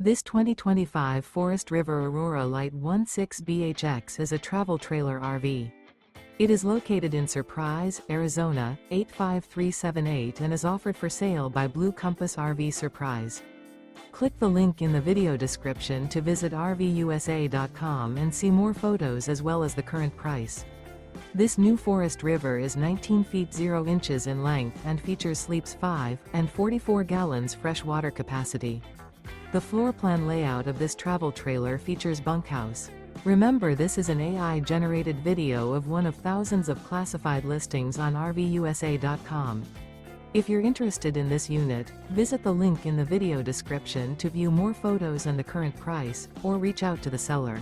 This 2025 Forest River Aurora Light 16BHX is a travel trailer RV. It is located in Surprise, Arizona, 85378 and is offered for sale by Blue Compass RV Surprise. Click the link in the video description to visit RVUSA.com and see more photos as well as the current price. This new Forest River is 19 feet 0 inches in length and features sleeps 5 and 44 gallons fresh water capacity. The floor plan layout of this travel trailer features bunkhouse. Remember, this is an AI-generated video of one of thousands of classified listings on RVUSA.com. If you're interested in this unit, visit the link in the video description to view more photos and the current price, or reach out to the seller.